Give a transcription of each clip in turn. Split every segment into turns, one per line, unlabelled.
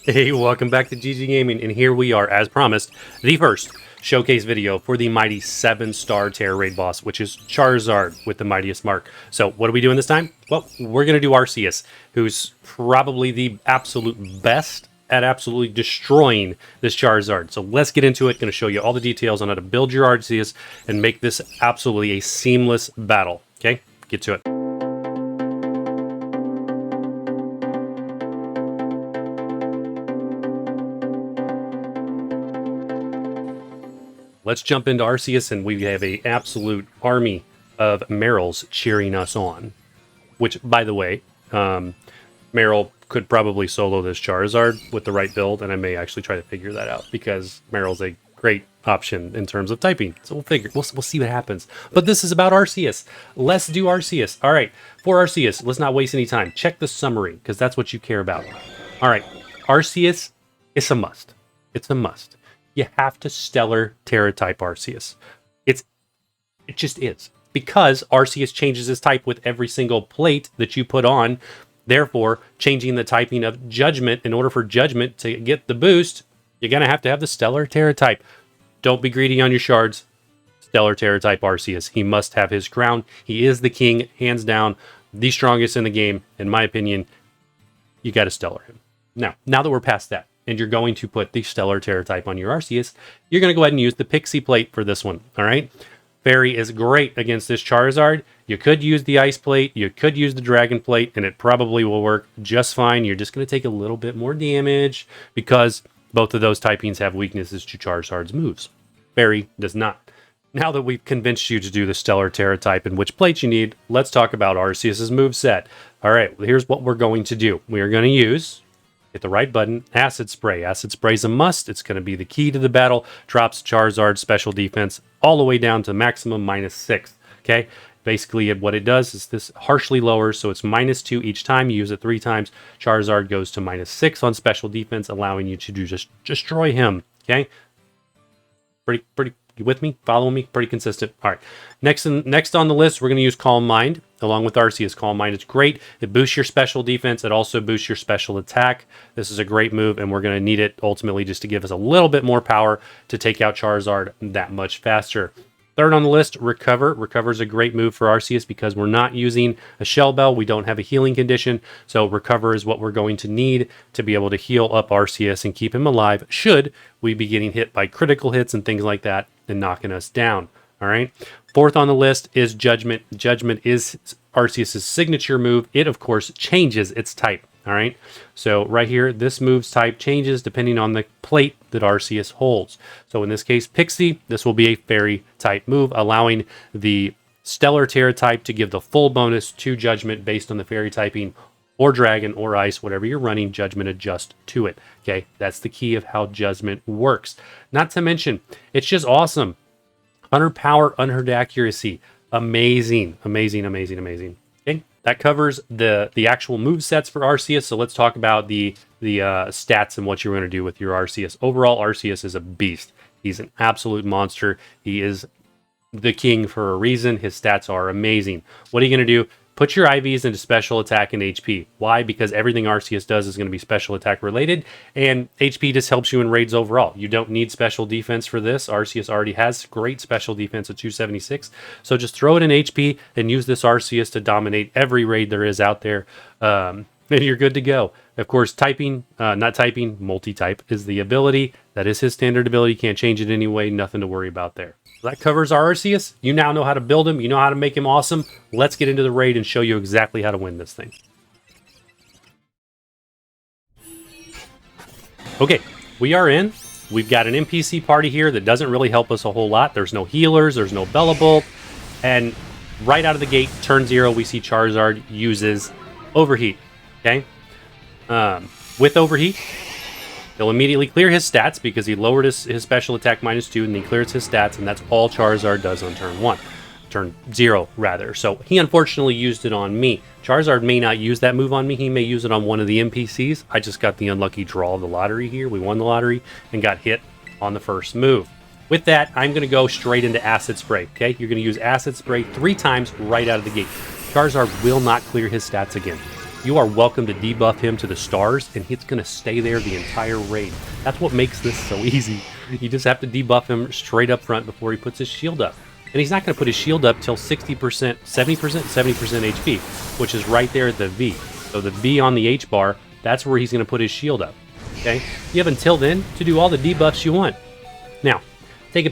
Hey, welcome back to gggaming, and here we are, as promised, the first showcase video for the mighty 7-star Tera Raid boss, which is Charizard with the mightiest mark. So what are we doing this time? Well, we're going to do ARCEUS, who's probably the absolute best at absolutely destroying this Charizard. So let's get into it. Going to show you all the details on how to build your ARCEUS and make this absolutely a seamless battle. Okay, get to it. Let's jump into ARCEUS, and we have an absolute army of Merrills cheering us on. Which, by the way, Merrill could probably solo this Charizard with the right build, and I may actually try to figure that out, because Merrill's a great option in terms of typing. So we'll see what happens. But this is about ARCEUS. Let's do ARCEUS. All right, for ARCEUS, let's not waste any time. Check the summary, because that's what you care about. All right, ARCEUS is a must. It's a must. You have to Stellar Tera type ARCEUS. It just is. Because ARCEUS changes its type with every single plate that you put on. Therefore, changing the typing of Judgment, in order for Judgment to get the boost, you're going to have the Stellar Tera type. Don't be greedy on your shards. Stellar Tera type ARCEUS. He must have his crown. He is the king, hands down, the strongest in the game. In my opinion, you got to Stellar him. Now that we're past that, and you're going to put the Stellar Tera type on your ARCEUS, you're going to go ahead and use the Pixie Plate for this one, all right? Fairy is great against this Charizard. You could use the Ice Plate, you could use the Dragon Plate, and it probably will work just fine. You're just going to take a little bit more damage, because both of those typings have weaknesses to Charizard's moves. Fairy does not. Now that we've convinced you to do the Stellar Tera type and which plates you need, let's talk about ARCEUS' moveset. All right, well, here's what we're going to do. We are going to use... hit the right button, Acid Spray. Acid Spray is a must. It's going to be the key to the battle. Drops Charizard's special defense all the way down to maximum -6. Okay? Basically, what it does is this harshly lowers, so it's -2 each time. You use it 3 times. Charizard goes to -6 on special defense, allowing you to just destroy him. Okay? Pretty. You with me? Following me? Pretty consistent. All right. Next on the list, we're going to use Calm Mind along with ARCEUS. Calm Mind is great. It boosts your special defense. It also boosts your special attack. This is a great move, and we're going to need it ultimately just to give us a little bit more power to take out Charizard that much faster. Third on the list, Recover. Recover is a great move for ARCEUS because we're not using a Shell Bell. We don't have a healing condition. So Recover is what we're going to need to be able to heal up ARCEUS and keep him alive should we be getting hit by critical hits and things like that and knocking us down. All right. Fourth on the list is Judgment. Judgment is ARCEUS' signature move. It, of course, changes its type. All right. So right here, this move's type changes depending on the plate that ARCEUS holds. So in this case, Pixie, this will be a Fairy type move, allowing the Stellar Tera type to give the full bonus to Judgment based on the Fairy typing, or Dragon or Ice, whatever you're running, Judgment adjust to it. Okay. That's the key of how Judgment works. Not to mention, it's just awesome. 100 power, unheard accuracy. Amazing. Okay, that covers the actual move sets for ARCEUS. So let's talk about the stats and what you're going to do with your ARCEUS. Overall, ARCEUS is a beast. He's an absolute monster. He is the king for a reason. His stats are amazing. What are you going to do? Put your IVs into special attack and HP. Why? Because everything ARCEUS does is going to be special attack related, and HP just helps you in raids overall. You don't need special defense for this. ARCEUS already has great special defense at 276, so just throw it in HP and use this ARCEUS to dominate every raid there is out there, and you're good to go. Of course, multi-type is the ability. That is his standard ability. Can't change it anyway. Nothing to worry about there. That covers our ARCEUS. You now know how to build him. You know how to make him awesome. Let's get into the raid and show you exactly how to win this thing. Okay, we are in. We've got an NPC party here that doesn't really help us a whole lot. There's no healers. There's no Bellabolt. And right out of the gate, turn 0, we see Charizard uses Overheat. Okay? With Overheat, he'll immediately clear his stats because he lowered his special attack -2, and he clears his stats, and that's all Charizard does on turn 1. Turn 0, rather. So he unfortunately used it on me. Charizard may not use that move on me. He may use it on one of the NPCs. I just got the unlucky draw of the lottery here. We won the lottery and got hit on the first move. With that, I'm going to go straight into Acid Spray. Okay, you're going to use Acid Spray 3 times right out of the gate. Charizard will not clear his stats again. you are welcome to debuff him to the stars, and he's going to stay there the entire raid. That's what makes this so easy. You just have to debuff him straight up front before he puts his shield up. And he's not going to put his shield up till 60%, 70%, 70% HP, which is right there at the V. So the V on the H bar, that's where he's going to put his shield up. Okay? You have until then to do all the debuffs you want. Now, pay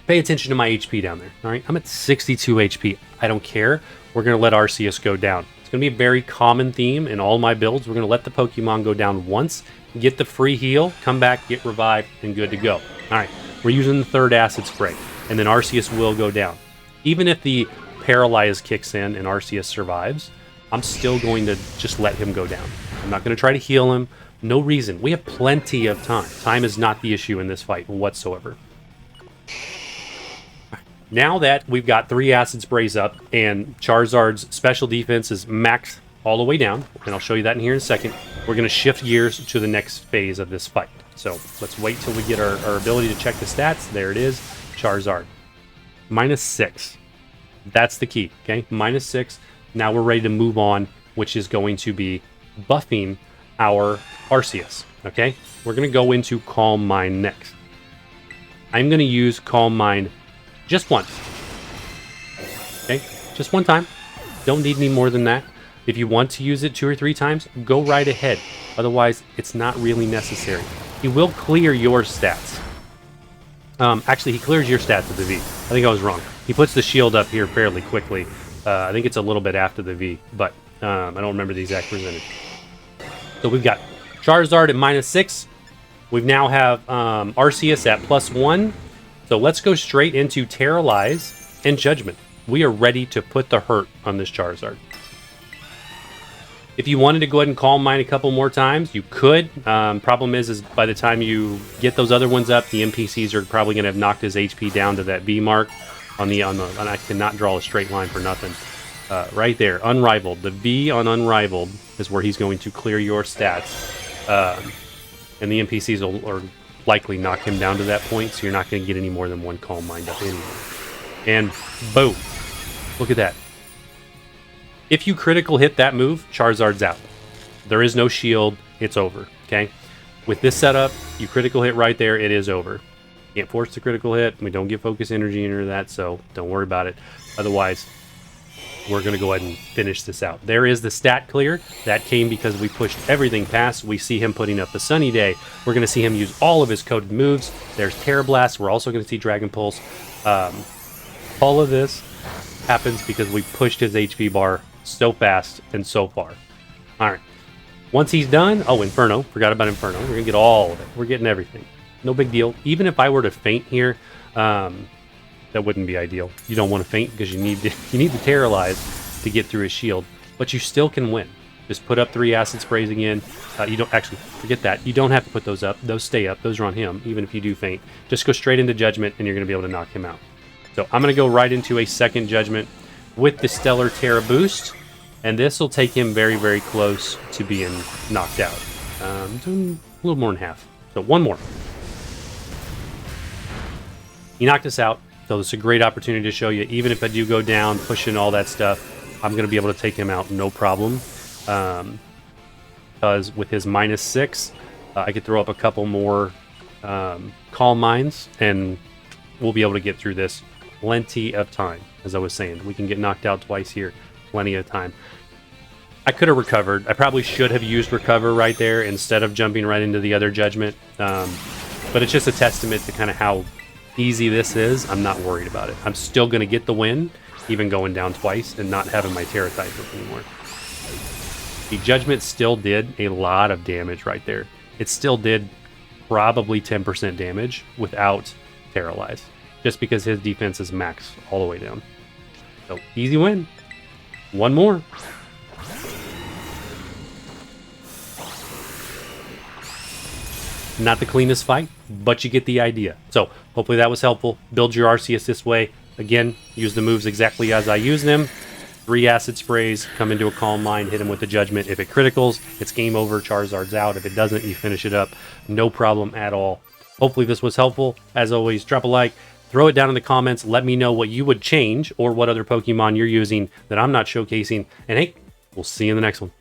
attention to my HP down there. All right? I'm at 62 HP. I don't care. We're going to let Arceus go down. It's going to be a very common theme in all my builds. We're going to let the Pokemon go down once, get the free heal, come back, get revived, and good to go. All right, we're using the third acid spray, and then Arceus will go down. Even if the Paralyze kicks in and Arceus survives, I'm still going to just let him go down. I'm not going to try to heal him. No reason. We have plenty of time. Time is not the issue in this fight whatsoever. Now that we've got 3 acid sprays up and Charizard's special defense is maxed all the way down, and I'll show you that in here in a second, we're going to shift gears to the next phase of this fight. So let's wait till we get our ability to check the stats. There it is, Charizard. -6. That's the key, okay? -6. Now we're ready to move on, which is going to be buffing our Arceus, okay? We're going to go into Calm Mind next. I'm going to use Calm Mind just once. Okay? Just one time. Don't need any more than that. If you want to use it 2 or 3 times, go right ahead. Otherwise, it's not really necessary. He will clear your stats. Actually, he clears your stats at the V. I think I was wrong. He puts the shield up here fairly quickly. I think it's a little bit after the V, but I don't remember the exact percentage. So we've got Charizard at -6. We now have Arceus at +1. So let's go straight into Paralyze and Judgment. We are ready to put the hurt on this Charizard. If you wanted to go ahead and Calm Mind a couple more times, you could. Problem is by the time you get those other ones up, the NPCs are probably going to have knocked his HP down to that B mark on the. And I cannot draw a straight line for nothing. Right there, Unrivaled. The V on Unrivaled is where he's going to clear your stats, and the NPCs will likely knock him down to that point, so you're not going to get any more than 1 Calm Mind up anyway. And boom, look at that. If you critical hit that move, Charizard's out. There is no shield, it's over, okay? With this setup, you critical hit right there, it is over. You can't force the critical hit, we don't get focus energy into that, so don't worry about it. Otherwise, we're going to go ahead and finish this out. There is the stat clear. That came because we pushed everything past. We see him putting up a Sunny Day. We're going to see him use all of his coded moves. There's Terra Blast. We're also going to see Dragon Pulse. All of this happens because we pushed his HP bar so fast and so far. All right. Once he's done... Oh, Inferno. Forgot about Inferno. We're going to get all of it. We're getting everything. No big deal. Even if I were to faint here... that wouldn't be ideal. You don't want to faint because you need the Paralyze to get through his shield, but you still can win. Just put up 3 acid sprays again. You don't actually forget that. You don't have to put those up. Those stay up. Those are on him, even if you do faint. Just go straight into Judgment, and you're going to be able to knock him out. So I'm going to go right into a second Judgment with the Stellar Terra boost, and this will take him very, very close to being knocked out. A little more than half. So 1 more. He knocked us out. So this is a great opportunity to show you, even if I do go down, pushing all that stuff, I'm going to be able to take him out no problem. Because with his -6, I could throw up a couple more Calm Minds, and we'll be able to get through this plenty of time. As I was saying, we can get knocked out twice here, plenty of time. I could have recovered. I probably should have used Recover right there instead of jumping right into the other Judgment. But it's just a testament to kind of how easy this is. I'm not worried about it. I'm still going to get the win, even going down twice and not having my Terra type anymore. The Judgment still did a lot of damage right there. It still did probably 10% damage without Paralyze, just because his defense is max all the way down. So easy win. 1 more. Not the cleanest fight, but you get the idea. So hopefully that was helpful. Build your Arceus this way. Again, use the moves exactly as I use them. 3 acid sprays, come into a Calm Mind, hit him with the Judgment. If it criticals, it's game over. Charizard's out. If it doesn't, you finish it up. No problem at all. Hopefully this was helpful. As always, drop a like. Throw it down in the comments. Let me know what you would change or what other Pokemon you're using that I'm not showcasing. And hey, we'll see you in the next one.